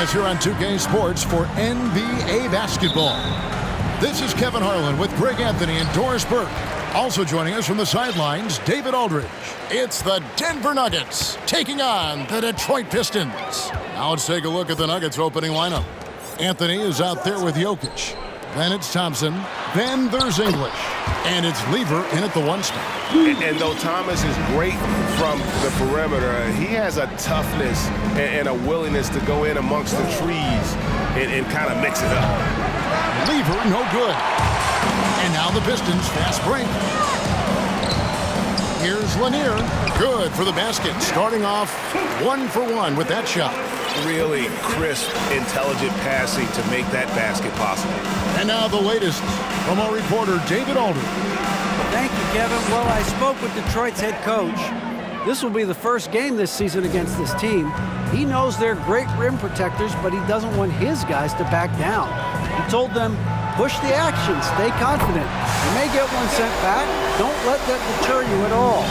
us here on 2K Sports for NBA basketball. This is Kevin Harlan with Greg Anthony and Doris Burke. Also joining us from the sidelines, David Aldridge. It's the Denver Nuggets taking on the Detroit Pistons. Now let's take a look at the Nuggets opening lineup. Anthony is out there with Jokic. Then it's Thompson. Then there's English. And it's Lever in at the 1 spot. And though Thomas is great from the perimeter, he has a toughness and a willingness to go in amongst the trees and kind of mix it up. Lever, no good. And now the Pistons fast break. Here's Lanier. Good for the basket. Starting off 1 for 1 with that shot. Really crisp, intelligent passing to make that basket possible. And now the latest from our reporter, David Aldridge. Thank you, Kevin. Well, I spoke with Detroit's head coach. This will be the first game this season against this team. He knows they're great rim protectors, but he doesn't want his guys to back down. He told them, push the action, stay confident. You may get one sent back. Don't let that deter you at all.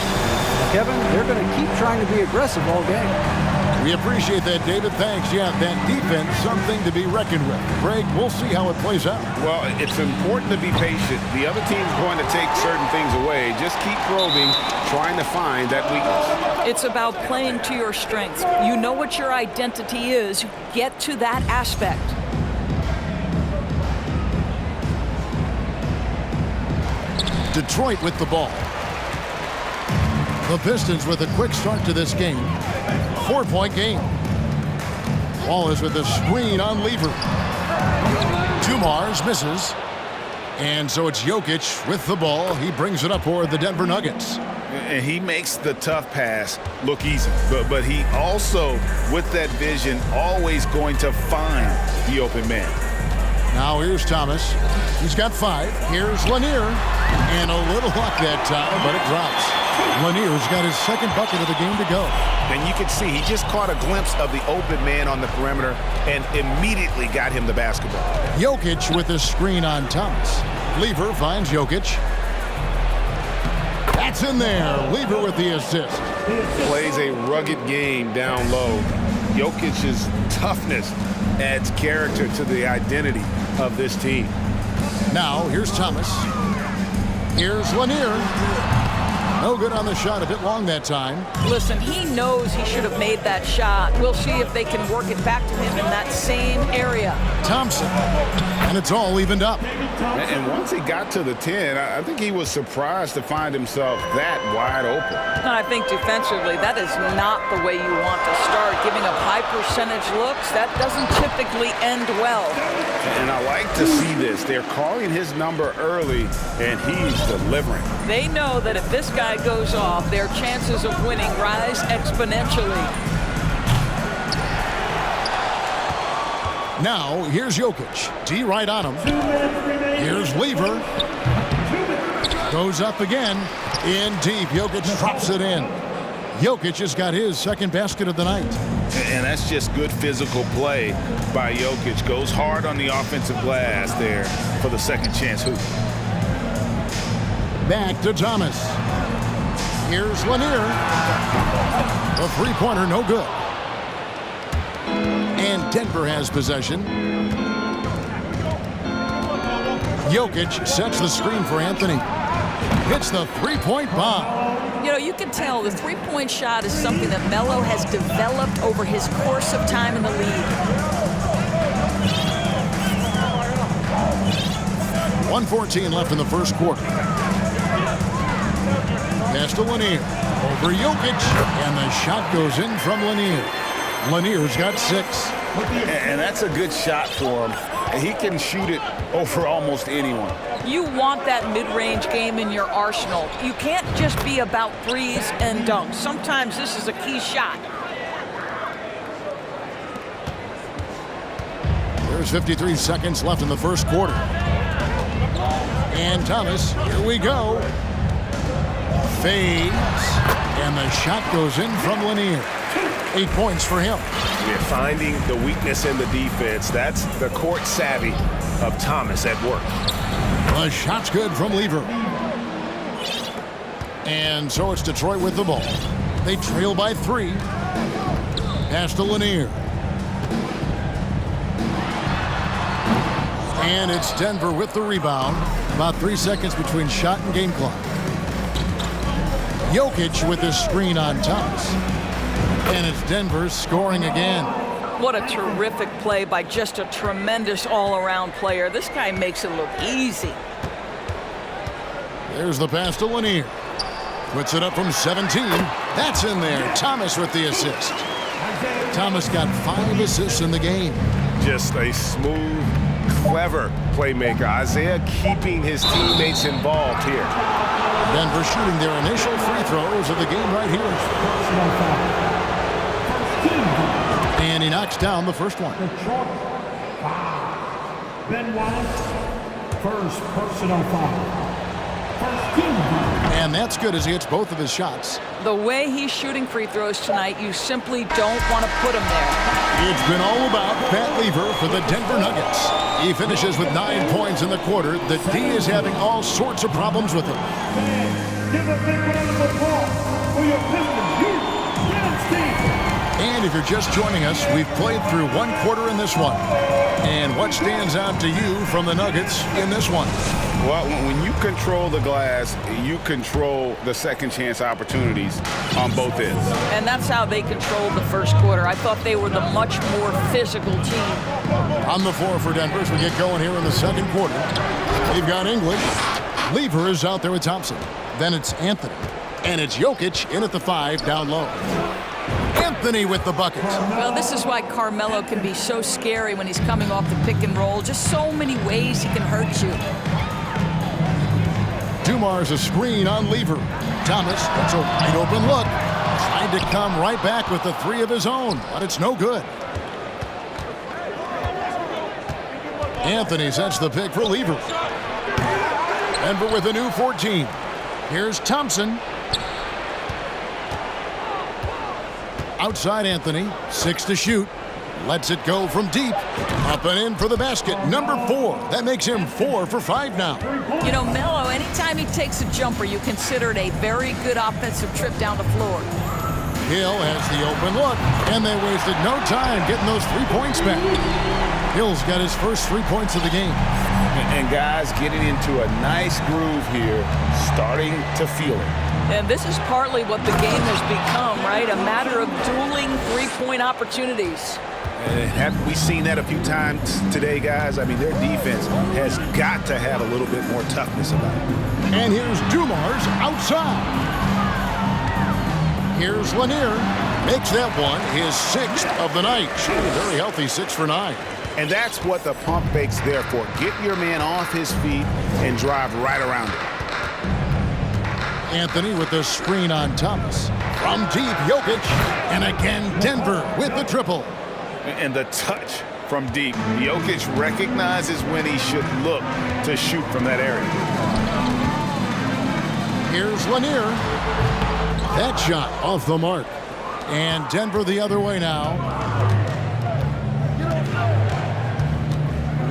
Kevin, they're going to keep trying to be aggressive all game. We appreciate that, David. Thanks. Yeah, that defense, something to be reckoned with. Greg, we'll see how it plays out. Well, it's important to be patient. The other team's going to take certain things away. Just keep probing, trying to find that weakness. It's about playing to your strengths. You know what your identity is. Get to that aspect. Detroit with the ball. The Pistons with a quick start to this game. 4-point game. Ball is with a screen on Lever. Dumars misses. And so it's Jokic with the ball. He brings it up for the Denver Nuggets. And he makes the tough pass look easy. But he also, with that vision, always going to find the open man. Now here's Thomas. He's got 5. Here's Lanier. And a little luck that time, but it drops. Lanier's got his second bucket of the game to go. And you can see he just caught a glimpse of the open man on the perimeter and immediately got him the basketball. Jokic with a screen on Thomas. Lever finds Jokic. That's in there. Lever with the assist. Plays a rugged game down low. Jokic's toughness adds character to the identity of this team. Now here's Thomas. Here's Lanier. No good on the shot, a bit long that time. Listen, he knows he should have made that shot. We'll see if they can work it back to him in that same area. Thompson, and it's all evened up. And once he got to the 10, I think he was surprised to find himself that wide open. And I think defensively, that is not the way you want to start. Giving up high percentage looks, that doesn't typically end well. And I like to see this. They're calling his number early, and he's delivering. They know that if this guy goes off, their chances of winning rise exponentially. Now, here's Jokic. D right on him. Here's Lever. Goes up again. In deep. Jokic drops it in. Jokic has got his second basket of the night. And that's just good physical play by Jokic. Goes hard on the offensive glass there for the second chance hoop. Back to Thomas. Here's Lanier. A three-pointer, no good. And Denver has possession. Jokic sets the screen for Anthony. Hits the three-point bomb. You know, you can tell the three-point shot is something that Melo has developed over his course of time in the league. 1:14 left in the first quarter. Pass to Lanier. Over Jokic. And the shot goes in from Lanier. Lanier's got 6. And that's a good shot for him. He can shoot it over almost anyone. You want that mid-range game in your arsenal. You can't just be about threes and dunks. Sometimes this is a key shot. There's 53 seconds left in the first quarter. And Thomas, here we go. Fades. And the shot goes in from Lanier. 8 points for him. You're finding the weakness in the defense. That's the court savvy of Thomas at work. The shot's good from Lever. And so it's Detroit with the ball. They trail by 3. Pass to Lanier. And it's Denver with the rebound. About 3 seconds between shot and game clock. Jokic with his screen on Thomas. And it's Denver scoring again. What a terrific play by just a tremendous all-around player. This guy makes it look easy. There's the pass to Lanier. Puts it up from 17. That's in there. Thomas with the assist. Thomas got 5 assists in the game. Just a smooth, clever playmaker. Isaiah keeping his teammates involved here. Denver shooting their initial free throws of the game right here. And he knocks down the first one. Ben Wallace, first personal foul. And that's good as he hits both of his shots. The way he's shooting free throws tonight, you simply don't want to put him there. It's been all about Pat Lever for the Denver Nuggets. He finishes with 9 points in the quarter. The D is having all sorts of problems with him. Give a big round of applause for your Pistons team. And if you're just joining us, we've played through 1 quarter in this one. And what stands out to you from the Nuggets in this one? Well, when you control the glass, you control the second chance opportunities on both ends. And that's how they controlled the first quarter. I thought they were the much more physical team. On the floor for Denver as we get going here in the second quarter. We've got English. Lever is out there with Thompson. Then it's Anthony. And it's Jokic in at the 5 down low. Anthony with the bucket. Well, this is why Carmelo can be so scary when he's coming off the pick and roll. Just so many ways he can hurt you. Dumar's a screen on Lever. Thomas, that's a wide open look. Tried to come right back with the 3 of his own, but it's no good. Anthony sets the pick for Lever. Denver with a new 14. Here's Thompson. Outside Anthony, 6 to shoot. Lets it go from deep. Up and in for the basket, number 4. That makes him 4 for 5 now. You know, Melo, anytime he takes a jumper, you consider it a very good offensive trip down the floor. Hill has the open look, and they wasted no time getting those 3 points back. Hill's got his first 3 points of the game. And guys getting into a nice groove here, starting to feel it. And this is partly what the game has become, right? A matter of dueling 3-point opportunities. Haven't we seen that a few times today, guys? I mean, their defense has got to have a little bit more toughness about it. And here's Dumar's outside. Here's Lanier. Makes that one his 6th of the night. Very healthy 6 for 9. And that's what the pump fake's there for. Get your man off his feet and drive right around it. Anthony with the screen on Thomas. From deep, Jokic. And again, Denver with the triple. And the touch from deep. Jokic recognizes when he should look to shoot from that area. Here's Lanier. That shot off the mark. And Denver the other way now.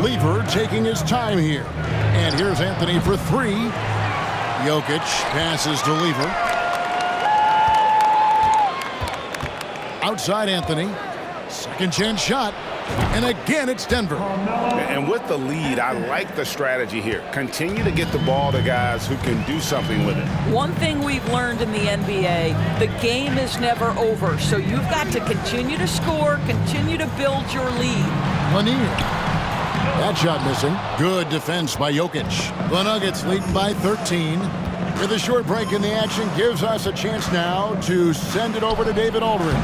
Lever taking his time here. And here's Anthony for 3. Jokic passes to Lever. Outside Anthony. Second chance shot. And again, it's Denver. And with the lead, I like the strategy here. Continue to get the ball to guys who can do something with it. One thing we've learned in the NBA, the game is never over. So you've got to continue to score, continue to build your lead. Lanier. That shot missing. Good defense by Jokic. The Nuggets leading by 13. With a short break in the action, gives us a chance now to send it over to David Aldridge.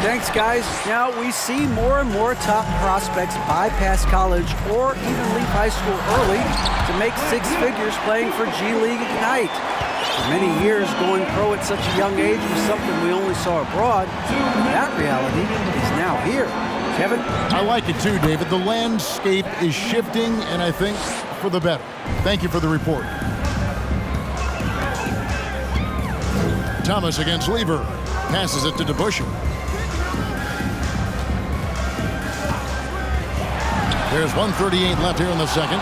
Thanks, guys. Now we see more and more top prospects bypass college or even leave high school early to make 6 figures playing for G League Ignite. For many years, going pro at such a young age was something we only saw abroad. That reality is now here. Kevin? I like it too, David. The landscape is shifting, and I think for the better. Thank you for the report. Thomas against Lever. Passes it to DeBusschere. There's 1:38 left here in the second.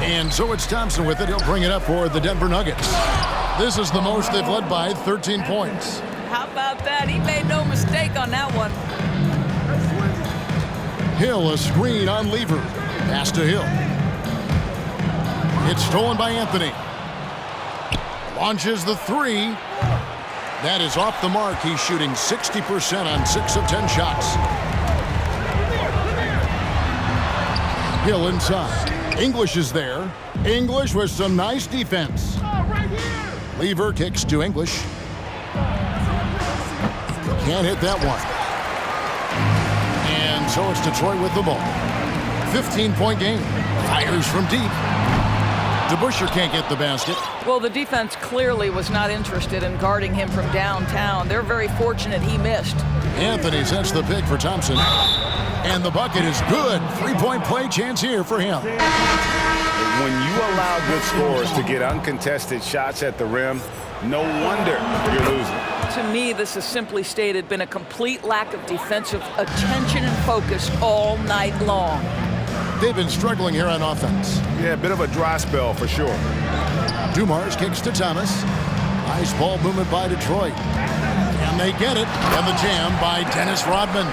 And so it's Thompson with it. He'll bring it up for the Denver Nuggets. This is the most they've led by 13 points. How about that? He made no mistake on that one. Hill, a screen on Lever. Pass to Hill. It's stolen by Anthony. Launches the three. That is off the mark. He's shooting 60% on 6 of 10 shots. Hill inside. English is there. English with some nice defense. Lever kicks to English. Can't hit that one. And so it's Detroit with the ball. 15-point game. Fires from deep. DeBusschere can't get the basket. Well, the defense clearly was not interested in guarding him from downtown. They're very fortunate he missed. Anthony sets the pick for Thompson. And the bucket is good. 3-point play chance here for him. When you allow good scorers to get uncontested shots at the rim, no wonder you're losing. To me, this has simply stated been a complete lack of defensive attention and focus all night long. They've been struggling here on offense. Yeah, a bit of a dry spell for sure. Dumars kicks to Thomas. Nice ball movement by Detroit. And they get it. And the jam by Dennis Rodman.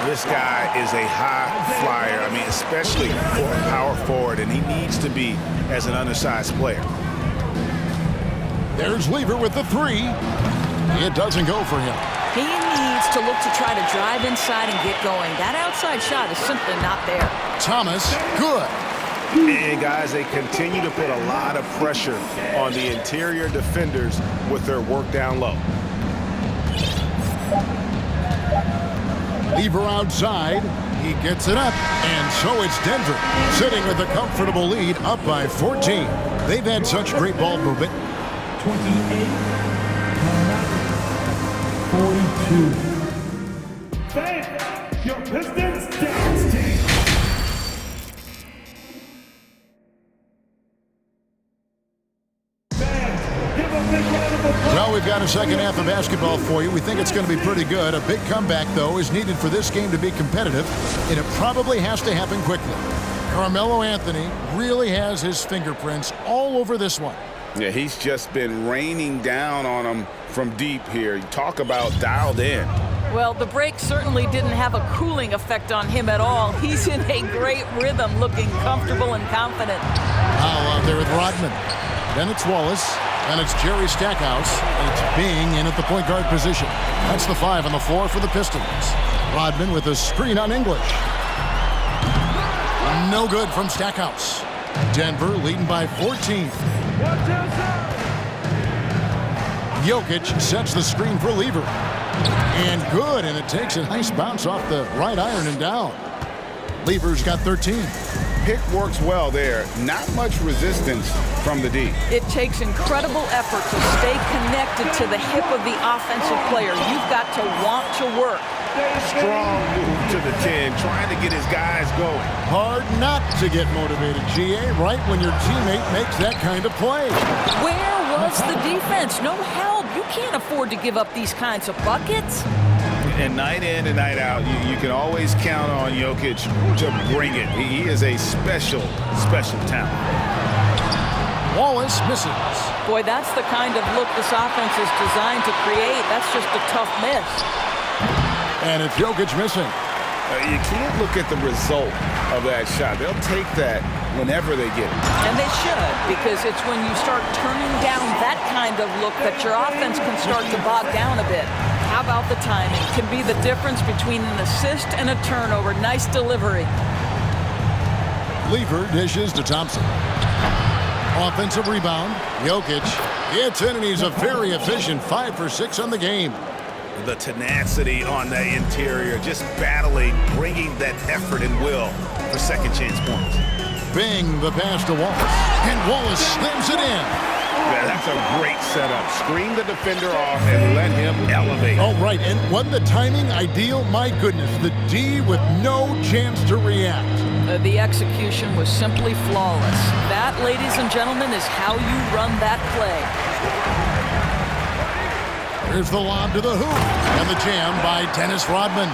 This guy is a high flyer. I mean, especially for a power forward, and he needs to be as an undersized player. There's Lever with the three. It doesn't go for him. He needs to look to try to drive inside and get going. That outside shot is simply not there. Thomas, good. And guys, they continue to put a lot of pressure on the interior defenders with their work down low. Lever outside. He gets it up. And so it's Denver sitting with a comfortable lead up by 14. They've had such great ball movement. 28, 42. Fans, your Pistons dance team. Fans, give a big round of applause. Well, we've got a second half of basketball for you. We think it's going to be pretty good. A big comeback, though, is needed for this game to be competitive, and it probably has to happen quickly. Carmelo Anthony really has his fingerprints all over this one. Yeah, he's just been raining down on them from deep here. You talk about dialed in. Well, the break certainly didn't have a cooling effect on him at all. He's in a great rhythm, looking comfortable and confident. Now out there with Rodman. Then it's Wallace. And it's Jerry Stackhouse. It's Bing in at the point guard position. That's the 5 on the floor for the Pistons. Rodman with a screen on English. No good from Stackhouse. Denver leading by 14. Jokic sets the screen for Lever. And good, and it takes a nice bounce off the right iron and down. Lever's got 13. Pick works well there. Not much resistance from the D. It takes incredible effort to stay connected to the hip of the offensive player. You've got to want to work. Strong move to the 10, trying to get his guys going. Hard not to get motivated, GA, right when your teammate makes that kind of play. Where was the defense? No help. You can't afford to give up these kinds of buckets. And night in and night out, you can always count on Jokic to bring it. He is a special talent. Wallace misses. Boy, that's the kind of look this offense is designed to create. That's just a tough miss. And it's Jokic missing. You can't look at the result of that shot. They'll take that whenever they get it. And they should, because it's when you start turning down that kind of look that your offense can start to bog down a bit. How about the timing? Can be the difference between an assist and a turnover. Nice delivery. Lever dishes to Thompson. Offensive rebound. Jokic gets in, and he's a very efficient 5 for 6 on the game. The tenacity on the interior, just battling, bringing that effort and will for second chance points. Bing the pass to Wallace. And Wallace slams it in. Yeah, that's a great setup. Screen the defender off and let him elevate. Oh, right. And wasn't the timing ideal? My goodness. The D with no chance to react. The execution was simply flawless. That, ladies and gentlemen, is how you run that play. Here's the lob to the hoop. And the jam by Dennis Rodman.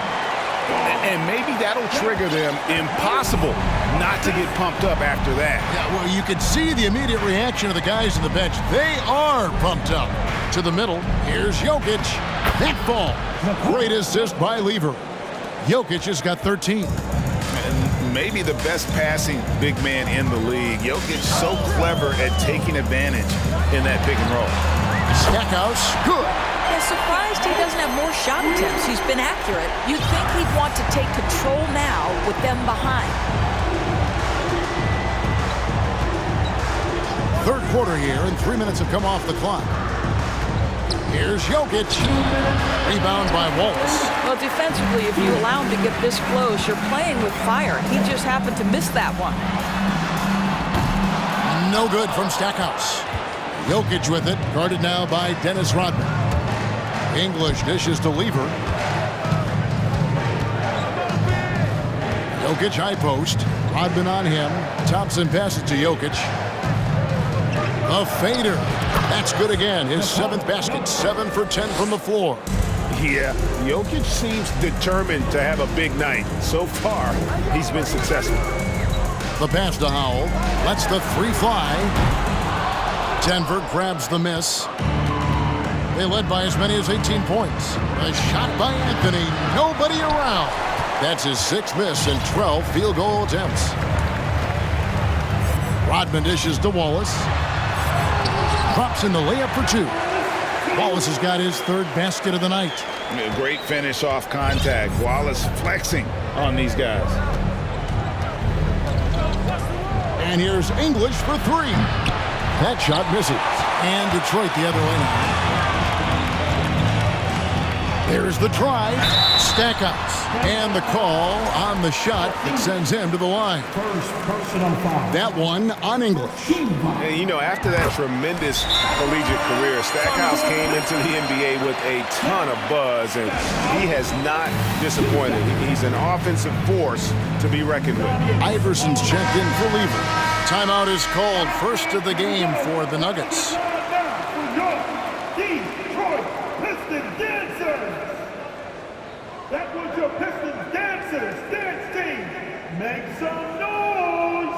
And maybe that'll trigger them. Impossible not to get pumped up after that. Yeah, well, you could see the immediate reaction of the guys on the bench. They are pumped up. To the middle, here's Jokic. That ball. Great assist by Lever. Jokic has got 13. maybe the best passing big man in the league. Jokic so clever at taking advantage in that pick and roll. Stackhouse, good. I'm surprised he doesn't have more shot attempts. He's been accurate. You'd think he'd want to take control now with them behind. Third quarter here, and 3 minutes have come off the clock. Here's Jokic. Rebound by Wallace. Well, defensively, if you allow him to get this close, you're playing with fire. He just happened to miss that one. No good from Stackhouse. Jokic with it, guarded now by Dennis Rodman. English dishes to Lever. Jokic high post. Rodman on him. Thompson passes to Jokic. A fader. That's good again. His 7th basket. 7 for 10 from the floor. Yeah, Jokic seems determined to have a big night. So far, he's been successful. The pass to Howell. Lets the 3 fly. Denver grabs the miss. They led by as many as 18 points. A shot by Anthony. Nobody around. That's his 6th miss and 12 field goal attempts. Rodman dishes to Wallace. Drops in the layup for 2. Wallace has got his 3rd basket of the night. A great finish off contact. Wallace flexing on these guys. And here's English for 3. That shot misses. And Detroit the other way now. There's the drive. Stackhouse. And the call on the shot that sends him to the line. First personal foul. That one on English. And, you know, after that tremendous collegiate career, Stackhouse came into the NBA with a ton of buzz, and he has not disappointed. He's an offensive force to be reckoned with. Iverson's checked in for Lever. Timeout is called. First of the game for the Nuggets. Detroit Pistons Dancers. That was your Pistons Dancers dance team. Make some noise.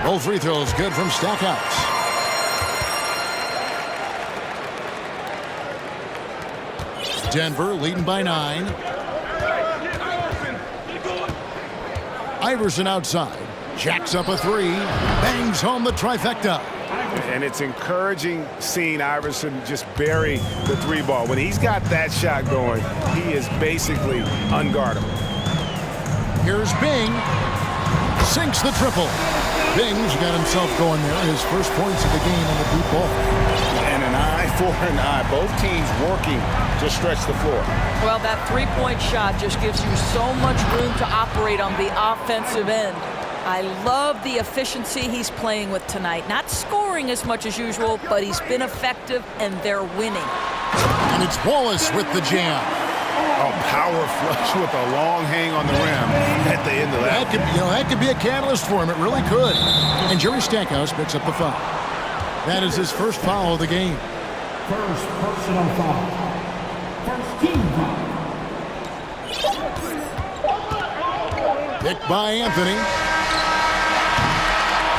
Both free throws good from Stackhouse. Denver leading by 9. Iverson outside. Jacks up a 3. Bangs home the trifecta. And it's encouraging seeing Iverson just bury the 3 ball. When he's got that shot going, he is basically unguardable. Here's Bing. Sinks the triple. Bing's got himself going there. His first points of the game on the deep ball. And an eye for an eye. Both teams working to stretch the floor. Well, that 3-point shot just gives you so much room to operate on the offensive end. I love the efficiency he's playing with tonight. Not scoring as much as usual, but he's been effective, and they're winning. And it's Wallace with the jam. A power flush with a long hang on the rim at the end of that. That could be a catalyst for him. It really could. And Jerry Stackhouse picks up the foul. That is his first foul of the game. First personal foul. First team foul. Picked by Anthony.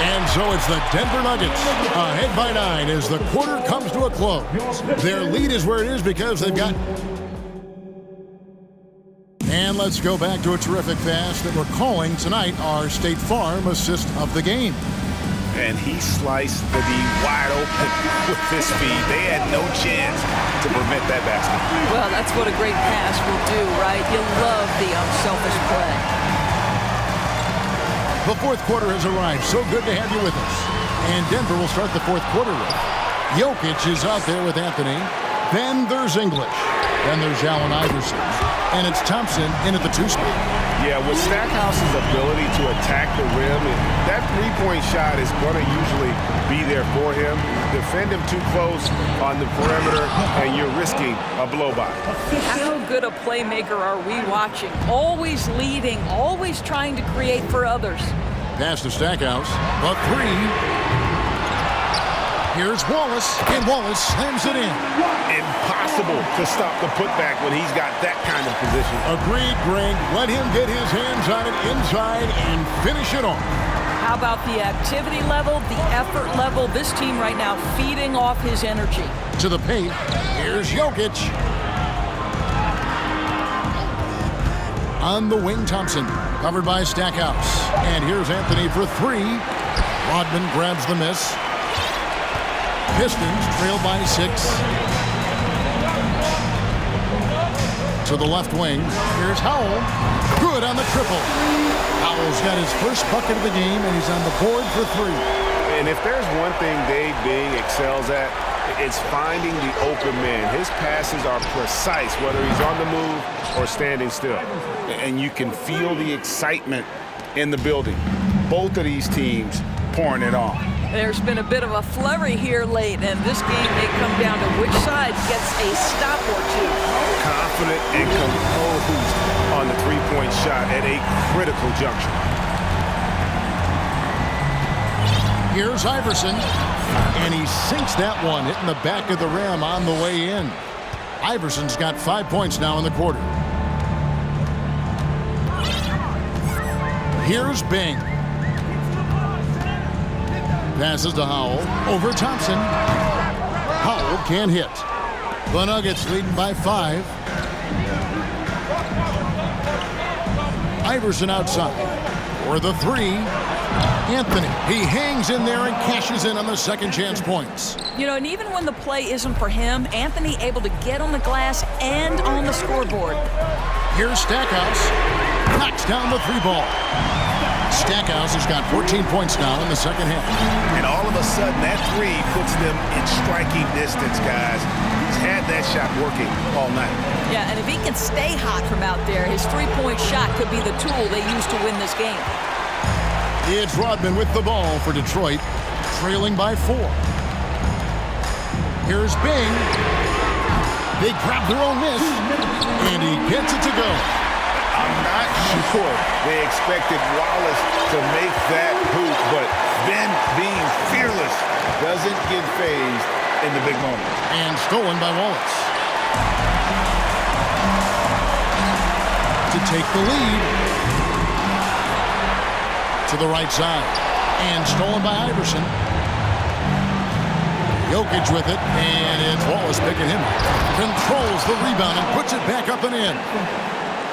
And so it's the Denver Nuggets ahead by 9 as the quarter comes to a close. Their lead is where it is because they've got... And let's go back to a terrific pass that we're calling tonight our State Farm assist of the game. And he sliced the D wide open with his speed. They had no chance to prevent that basket. Well, that's what a great pass will do, right? You love the unselfish play. The fourth quarter has arrived. So good to have you with us. And Denver will start the fourth quarter with Jokic is out there with Anthony. Then there's English. Then there's Allen Iverson. And it's Thompson in at the 2 spot. Yeah, with Stackhouse's ability to attack the rim, that 3-point shot is going to usually be there for him. Defend him too close on the perimeter, and you're risking a blow-by. How good a playmaker are we watching? Always leading, always trying to create for others. Pass to Stackhouse. A 3. Here's Wallace, and Wallace slams it in. Impossible to stop the putback when he's got that kind of position. Agreed, Greg. Let him get his hands on it inside and finish it off. How about the activity level, the effort level? This team right now feeding off his energy. To the paint, here's Jokic. On the wing, Thompson, covered by Stackhouse. And here's Anthony for three. Rodman grabs the miss. Pistons trail by 6. To the left wing, here's Howell. Good on the triple. Howell's got his first bucket of the game, and he's on the board for 3. And if there's one thing Dave Bing excels at, it's finding the open man. His passes are precise, whether he's on the move or standing still. And you can feel the excitement in the building. Both of these teams pouring it on. There's been a bit of a flurry here late, and this game may come down to which side gets a stop or two. Confident and composed on the three-point shot at a critical juncture. Here's Iverson, and he sinks that one, hitting the back of the rim on the way in. Iverson's got 5 points now in the quarter. Here's Bing. Passes to Howell. Over Thompson. Howell can't hit. The Nuggets leading by 5. Iverson outside. For the 3. Anthony. He hangs in there and cashes in on the second chance points. You know, and even when the play isn't for him, Anthony able to get on the glass and on the scoreboard. Here's Stackhouse. Knocks down the 3 ball. Stackhouse has got 14 points now in the second half. And all of a sudden, that 3 puts them in striking distance, guys. He's had that shot working all night. Yeah, and if he can stay hot from out there, his three-point shot could be the tool they use to win this game. It's Rodman with the ball for Detroit, trailing by 4. Here's Bing. They grab their own miss, and he gets it to go. I'm not sure they expected Wallace to make that hoop, but Ben, being fearless, doesn't get phased in the big moment. And stolen by Wallace. To take the lead. To the right side. And stolen by Iverson. Jokic with it, and it's Wallace picking him up. Controls the rebound and puts it back up and in.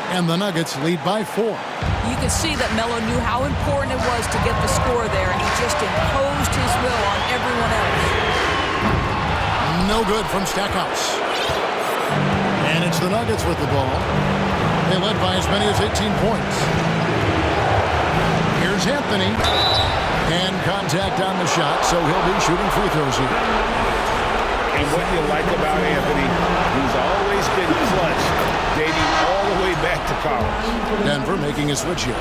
And the Nuggets lead by 4. You can see that Melo knew how important it was to get the score there, and he just imposed his will on everyone else. No good from Stackhouse. And it's the Nuggets with the ball. They led by as many as 18 points. Here's Anthony. And contact on the shot, so he'll be shooting free throws here. And what you like about Anthony, he's always been clutch, dating all the way back to college. Denver making a switch here.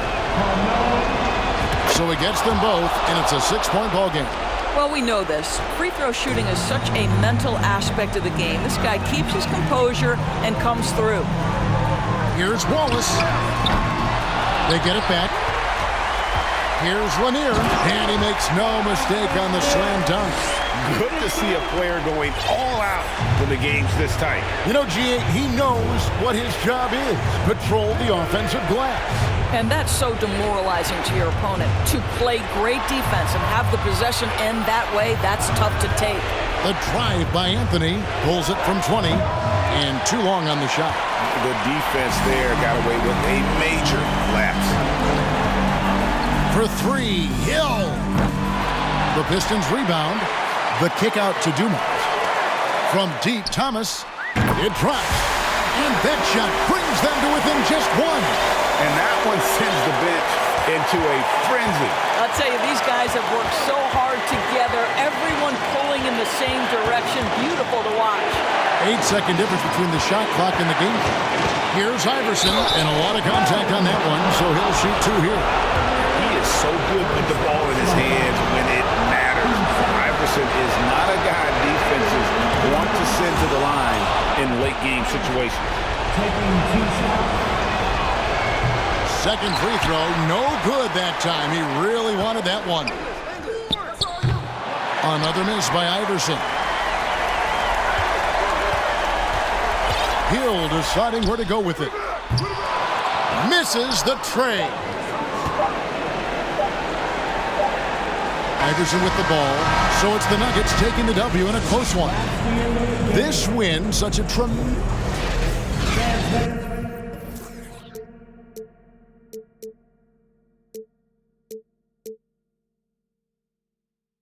So he gets them both, and it's a 6-point ball game. Well, we know this. Free throw shooting is such a mental aspect of the game. This guy keeps his composure and comes through. Here's Wallace. They get it back. Here's Lanier, and he makes no mistake on the slam dunk. Good to see a player going all out when the game's this tight. You know, G.A., he knows what his job is. Patrol the offensive glass. And that's so demoralizing to your opponent. To play great defense and have the possession end that way, that's tough to take. The drive by Anthony pulls it from 20, and too long on the shot. The defense there got away with a major lapse. For 3, Hill. The Pistons rebound. The kick out to Dumont. From deep, Thomas. It drops. And that shot brings them to within just 1. And that one sends the bench into a frenzy. I'll tell you, these guys have worked so hard together. Everyone pulling in the same direction. Beautiful to watch. 8-second difference between the shot clock and the game clock. Here's Iverson, and a lot of contact on that one, so he'll shoot 2 here. He is so good with the ball in his hands when it matters. Iverson is not a guy defenses want to send to the line in late game situations. Second free throw, no good that time. He really wanted that one. Another miss by Iverson. Hill deciding where to go with it. Misses the tray. Iverson with the ball. So it's the Nuggets taking the W in a close one. This win, such a tremendous...